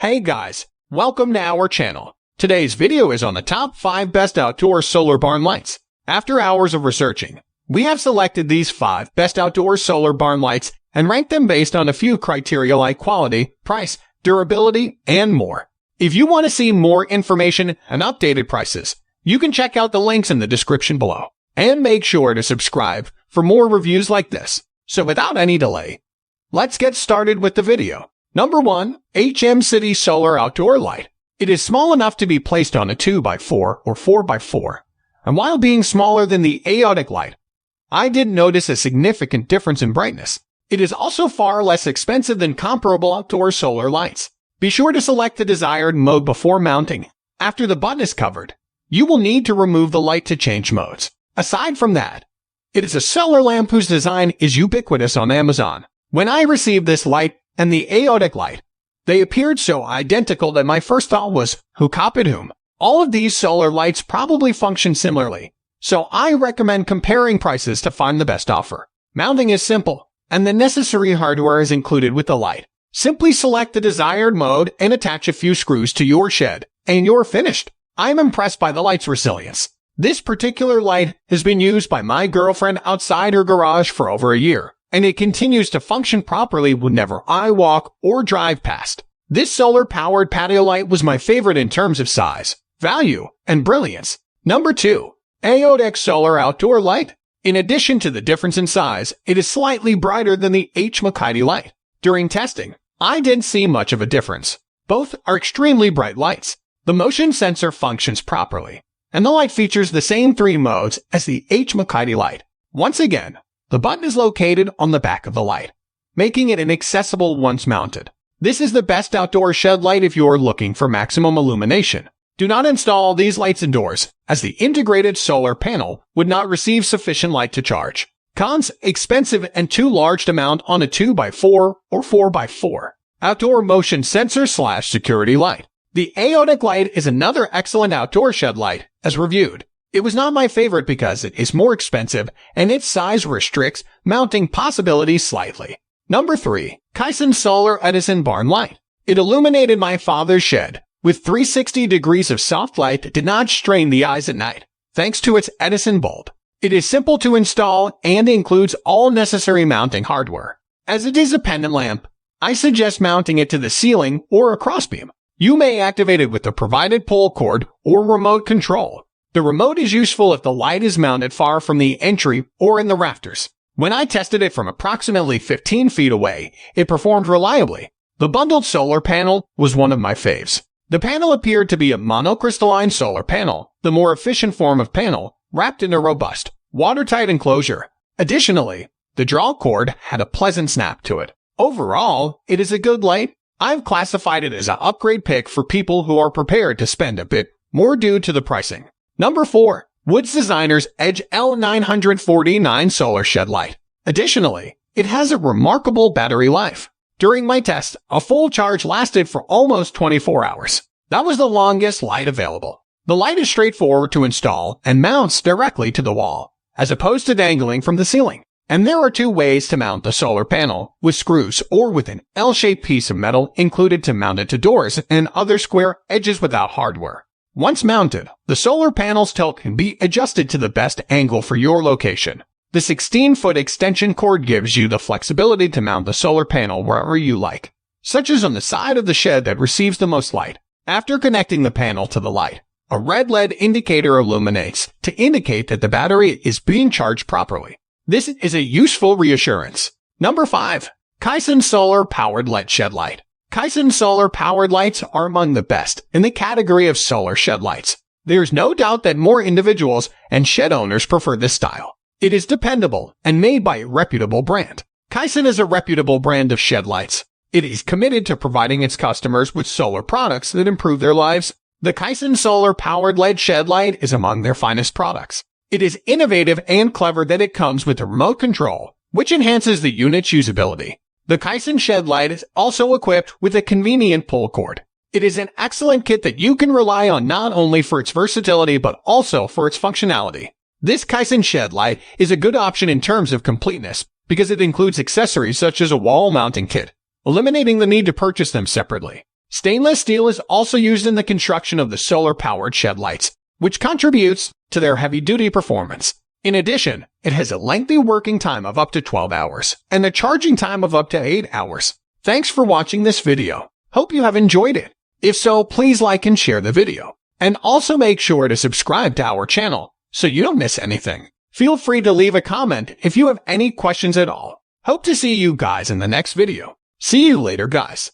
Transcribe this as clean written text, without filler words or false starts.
Hey guys, welcome to our channel. Today's video is on the top 5 best outdoor solar barn lights. After hours of researching, we have selected these 5 best outdoor solar barn lights and ranked them based on a few criteria like quality, price, durability, and more. If you want to see more information and updated prices, you can check out the links in the description below. And make sure to subscribe for more reviews like this. So without any delay, let's get started with the video. Number 1. Hmcity Solar Outdoor Light. It is small enough to be placed on a 2x4 or 4x4. And while being smaller than the Aootek light, I didn't notice a significant difference in brightness. It is also far less expensive than comparable outdoor solar lights. Be sure to select the desired mode before mounting. After the button is covered, you will need to remove the light to change modes. Aside from that, it is a solar lamp whose design is ubiquitous on Amazon. When I received this light and the Aootek light, they appeared so identical that my first thought was, who copied whom? All of these solar lights probably function similarly, so I recommend comparing prices to find the best offer. Mounting is simple, and the necessary hardware is included with the light. Simply select the desired mode and attach a few screws to your shed, and you're finished. I'm impressed by the light's resilience. This particular light has been used by my girlfriend outside her garage for over a year, and it continues to function properly whenever I walk or drive past. This solar-powered patio light was my favorite in terms of size, value, and brilliance. Number 2. Aootek Solar Outdoor Light. In addition to the difference in size, it is slightly brighter than the Hmcity light. During testing, I didn't see much of a difference. Both are extremely bright lights. The motion sensor functions properly, and the light features the same 3 modes as the Hmcity light. Once again, the button is located on the back of the light, making it inaccessible once mounted. This is the best outdoor shed light if you're looking for maximum illumination. Do not install these lights indoors, as the integrated solar panel would not receive sufficient light to charge. Cons: expensive and too large to mount on a 2x4 or 4x4. Outdoor motion sensor / security light. The Aootek light is another excellent outdoor shed light, as reviewed. It was not my favorite because it is more expensive and its size restricts mounting possibilities slightly. Number 3. Kyson Solar Edison Barn Light. It illuminated my father's shed with 360 degrees of soft light that did not strain the eyes at night, thanks to its Edison bulb. It is simple to install and includes all necessary mounting hardware. As it is a pendant lamp, I suggest mounting it to the ceiling or a crossbeam. You may activate it with the provided pull cord or remote control. The remote is useful if the light is mounted far from the entry or in the rafters. When I tested it from approximately 15 feet away, it performed reliably. The bundled solar panel was one of my faves. The panel appeared to be a monocrystalline solar panel, the more efficient form of panel, wrapped in a robust, watertight enclosure. Additionally, the draw cord had a pleasant snap to it. Overall, it is a good light. I've classified it as an upgrade pick for people who are prepared to spend a bit more due to the pricing. Number 4. Woods Designer's Edge L949 Solar Shed Light. Additionally, it has a remarkable battery life. During my test, a full charge lasted for almost 24 hours. That was the longest light available. The light is straightforward to install and mounts directly to the wall, as opposed to dangling from the ceiling. And there are 2 ways to mount the solar panel, with screws or with an L-shaped piece of metal included to mount it to doors and other square edges without hardware. Once mounted, the solar panel's tilt can be adjusted to the best angle for your location. The 16-foot extension cord gives you the flexibility to mount the solar panel wherever you like, such as on the side of the shed that receives the most light. After connecting the panel to the light, a red LED indicator illuminates to indicate that the battery is being charged properly. This is a useful reassurance. Number 5. Kyson Solar Powered LED Shed Light. Kyson Solar Powered Lights are among the best in the category of solar shed lights. There's no doubt that more individuals and shed owners prefer this style. It is dependable and made by a reputable brand. Kyson is a reputable brand of shed lights. It is committed to providing its customers with solar products that improve their lives. The Kyson Solar Powered LED Shed Light is among their finest products. It is innovative and clever that it comes with a remote control, which enhances the unit's usability. The Kyson Shed Light is also equipped with a convenient pull cord. It is an excellent kit that you can rely on not only for its versatility but also for its functionality. This Kyson Shed Light is a good option in terms of completeness because it includes accessories such as a wall mounting kit, eliminating the need to purchase them separately. Stainless steel is also used in the construction of the solar-powered shed lights, which contributes to their heavy-duty performance. In addition, it has a lengthy working time of up to 12 hours and a charging time of up to 8 hours. Thanks for watching this video. Hope you have enjoyed it. If so, please like and share the video. And also make sure to subscribe to our channel so you don't miss anything. Feel free to leave a comment if you have any questions at all. Hope to see you guys in the next video. See you later, guys.